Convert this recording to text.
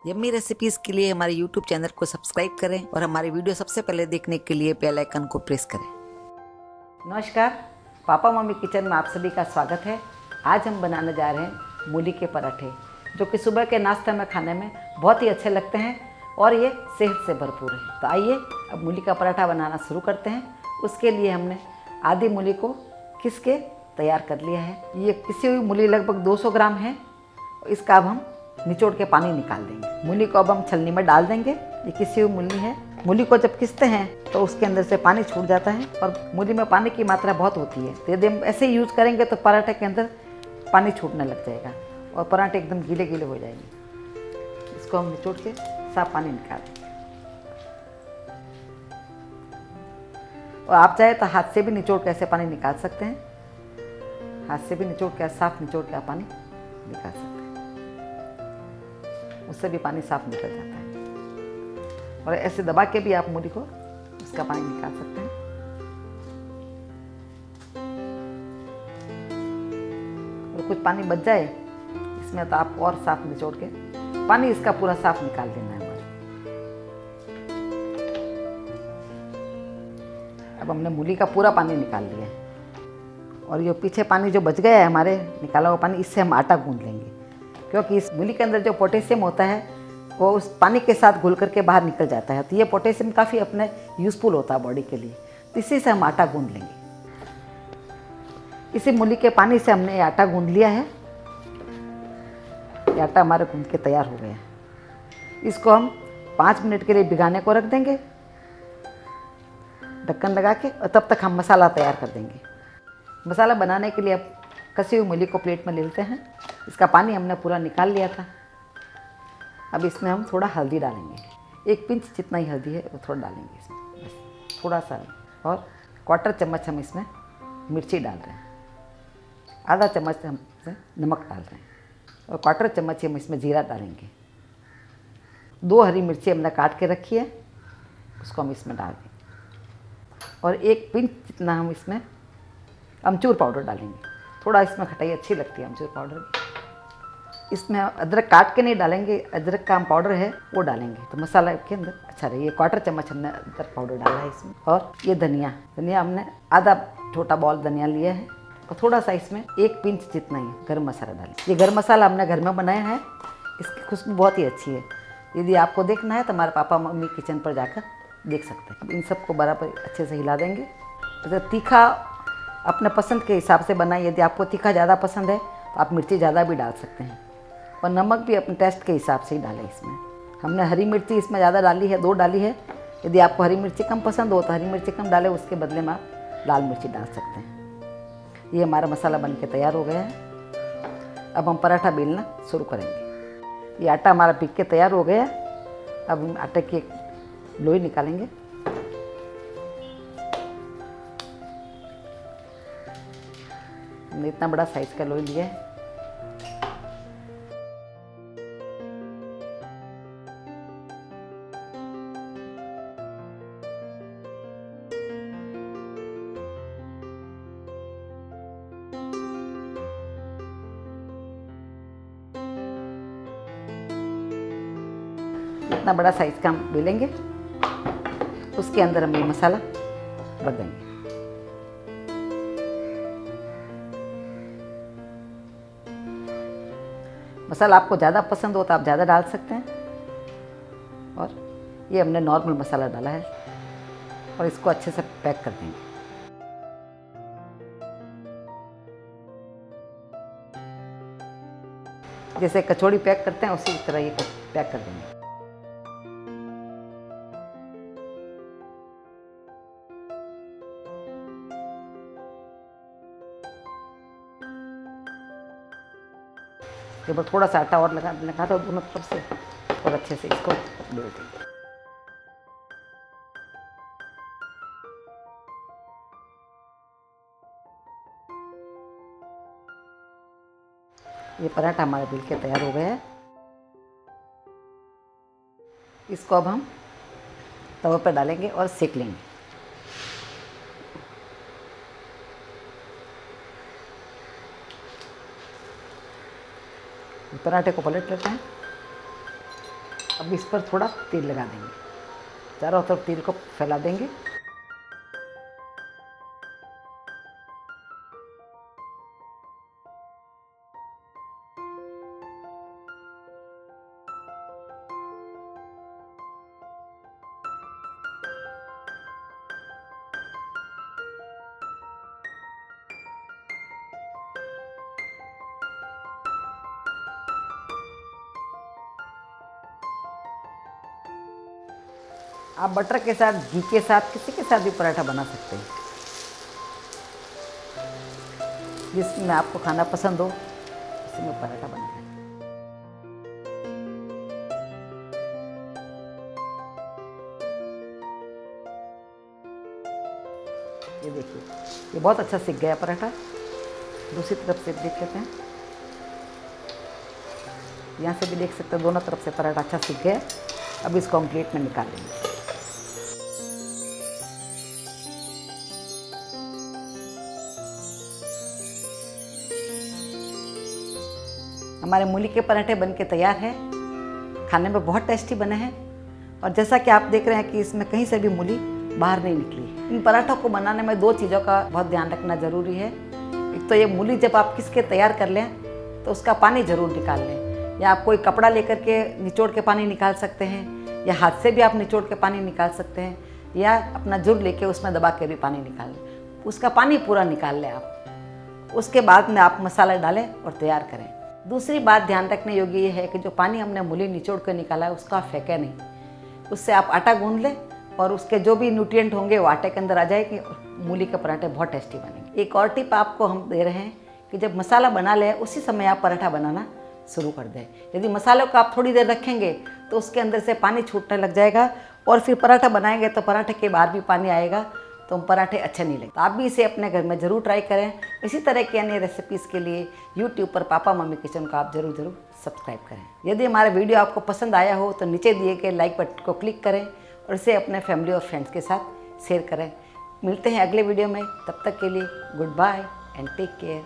Yummy recipes के लिए हमारे YouTube चैनल को सब्सक्राइब करें और हमारे वीडियो सबसे पहले देखने के लिए बेल आइकन को प्रेस करें। नमस्कार, पापा मम्मी किचन में आप सभी का स्वागत है। आज हम बनाने जा रहे हैं मूली के पराठे, जो कि सुबह के नाश्ते में खाने में बहुत ही अच्छे लगते हैं और ये सेहत से भरपूर है। तो आइए अब मूली का पराठा बनाना शुरू करते हैं। उसके लिए हमने आधी मूली को घिस के तैयार कर लिया है। ये पिसी हुई मूली लगभग 200 ग्राम है। इसका अब हम निचोड़ के पानी निकाल देंगे। मूली को अब हम छलनी में डाल देंगे। ये किसी हुई मूली है। मूली को जब घिसते हैं तो उसके अंदर से पानी छूट जाता है और मूली में पानी की मात्रा बहुत होती है, तो यदि हम ऐसे ही यूज़ करेंगे तो पराठे के अंदर पानी छूटने लग जाएगा और पराठे एकदम गीले गीले हो जाएंगे। इसको हम निचोड़ के साफ पानी निकाल देंगे। और आप चाहे तो हाथ से भी निचोड़ के ऐसे पानी निकाल सकते हैं। हाथ से भी निचोड़ के साफ निचोड़ के आप पानी निकाल सकते हैं, उससे भी पानी साफ निकल जाता है। और ऐसे दबा के भी आप मूली को उसका पानी निकाल सकते हैं। और कुछ पानी बच जाए इसमें तो आप और साफ निचोड़ के पानी इसका पूरा साफ निकाल देना है। अब हमने मूली का पूरा पानी निकाल लिया है और ये पीछे पानी जो बच गया है हमारे निकाला हुआ पानी, इससे हम आटा गूंद लेंगे, क्योंकि इस मूली के अंदर जो पोटेशियम होता है वो उस पानी के साथ घुल करके बाहर निकल जाता है। तो ये पोटेशियम काफ़ी अपने यूज़फुल होता है बॉडी के लिए, तो इसी से हम आटा गूंद लेंगे। इसी मूली के पानी से हमने ये आटा गूंद लिया है। ये आटा हमारे गूंद के तैयार हो गया है। इसको हम 5 मिनट के लिए भिगाने को रख देंगे ढक्कन लगा के, और तब तक हम मसाला तैयार कर देंगे। मसाला बनाने के लिए अब कसी हुई मूली को प्लेट में ले लेते हैं। इसका पानी हमने पूरा निकाल लिया था। अब इसमें हम थोड़ा हल्दी डालेंगे। 1 पिंच जितना ही हल्दी है वो थोड़ा डालेंगे इसमें, बस थोड़ा सा। और 1/4 चम्मच हम इसमें मिर्ची डाल रहे हैं। आधा चम्मच हम इसमें नमक डाल रहे हैं और 1/4 चम्मच हम इसमें जीरा डालेंगे। 2 हरी मिर्ची हमने काट के रखी है, उसको हम इसमें डाल देंगे। और 1 पिंच जितना हम इसमें अमचूर पाउडर डालेंगे। थोड़ा इसमें खटाई अच्छी लगती है अमचूर पाउडर की। इसमें अदरक काट के नहीं डालेंगे, अदरक का हम पाउडर है वो डालेंगे तो मसाला के अंदर अच्छा रहे। 1/4 चम्मच हमने अदरक पाउडर डाला है इसमें। और ये धनिया हमने आधा छोटा बॉल धनिया लिया है और थोड़ा सा इसमें 1 पिंच जितना ही गरम मसाला डालें। ये गरम मसाला हमने घर में बनाया है, इसकी खुशबू बहुत ही अच्छी है। यदि आपको देखना है तो हमारे पापा मम्मी किचन पर जाकर देख सकते हैं। अब इन सबको बराबर अच्छे से हिला देंगे। तो तीखा अपने पसंद के हिसाब से बनाएं। यदि आपको तीखा ज़्यादा पसंद है तो आप मिर्ची ज़्यादा भी डाल सकते हैं और नमक भी अपने टेस्ट के हिसाब से ही डालें। इसमें हमने हरी मिर्ची इसमें ज़्यादा डाली है, 2 डाली है। यदि आपको हरी मिर्ची कम पसंद हो तो हरी मिर्ची कम डालें, उसके बदले में आप लाल मिर्ची डाल सकते हैं। ये हमारा मसाला बन के तैयार हो गया है। अब हम पराठा बेलना शुरू करेंगे। ये आटा हमारा पीक के तैयार हो गया। अब हम आटे की एक लोई निकालेंगे। हमने इतना बड़ा साइज का लोई लिया है। इतना बड़ा साइज का हम बेलेंगे, उसके अंदर हम ये मसाला रख देंगे। मसाला आपको ज़्यादा पसंद हो तो आप ज़्यादा डाल सकते हैं। और ये हमने नॉर्मल मसाला डाला है और इसको अच्छे से पैक कर देंगे। जैसे कचौड़ी पैक करते हैं उसी तरह ये पैक कर देंगे। ये थोड़ा सा आटा और लगा दो दोनों तरफ से और अच्छे से इसको बेल देंगे। ये पराठा हमारा बेल के तैयार हो गया है। इसको अब हम तवे पर डालेंगे और सेक लेंगे। पराठे को पलट लेते हैं। अब इस पर थोड़ा तेल लगा देंगे, चारों तरफ तेल को फैला देंगे। आप बटर के साथ, घी के साथ, किसी के साथ भी पराठा बना सकते हैं, जिसमें आपको खाना पसंद हो उसमें पराठा बना लें। ये देखिए, ये बहुत अच्छा सिक गया पराठा। दूसरी तरफ से देख लेते हैं, यहाँ से भी देख सकते हैं, दोनों तरफ से पराठा अच्छा सिक गया। अब इसको हम प्लेट में निकाल लेंगे। हमारे मूली के पराठे बनके तैयार हैं। खाने में बहुत टेस्टी बने हैं और जैसा कि आप देख रहे हैं कि इसमें कहीं से भी मूली बाहर नहीं निकली। इन पराठों को बनाने में 2 चीज़ों का बहुत ध्यान रखना ज़रूरी है। एक तो ये मूली जब आप किसके तैयार कर लें तो उसका पानी ज़रूर निकाल लें, या आप कोई कपड़ा लेकर के निचोड़ के पानी निकाल सकते हैं, या हाथ से भी आप निचोड़ के पानी निकाल सकते हैं, या अपना जुर लेके उसमें दबा के भी पानी निकाल लें। उसका पानी पूरा निकाल लें आप। उसके बाद में आप मसाला डालें और तैयार करें। दूसरी बात ध्यान रखने योग्य ये है कि जो पानी हमने मूली निचोड़ कर निकाला है उसका फेंके नहीं। उससे आप आटा गूंद लें और उसके जो भी न्यूट्रिएंट होंगे वो आटे के अंदर आ जाएगी। मूली के पराठे बहुत टेस्टी बनेंगे। एक और टिप आपको हम दे रहे हैं कि जब मसाला बना लें उसी समय आप पराठा बनाना शुरू कर दें। यदि मसालों को आप थोड़ी देर रखेंगे तो उसके अंदर से पानी छूटने लग जाएगा और फिर पराठा बनाएंगे तो पराठे के बाहर भी पानी आएगा, तो हम पराठे अच्छे नहीं लगते। तो आप भी इसे अपने घर में ज़रूर ट्राई करें। इसी तरह की अन्य रेसिपीज़ के लिए यूट्यूब पर पापा मम्मी किचन को आप ज़रूर सब्सक्राइब करें। यदि हमारा वीडियो आपको पसंद आया हो तो नीचे दिए गए लाइक बटन को क्लिक करें और इसे अपने फैमिली और फ्रेंड्स के साथ शेयर करें। मिलते हैं अगले वीडियो में, तब तक के लिए goodbye and take care.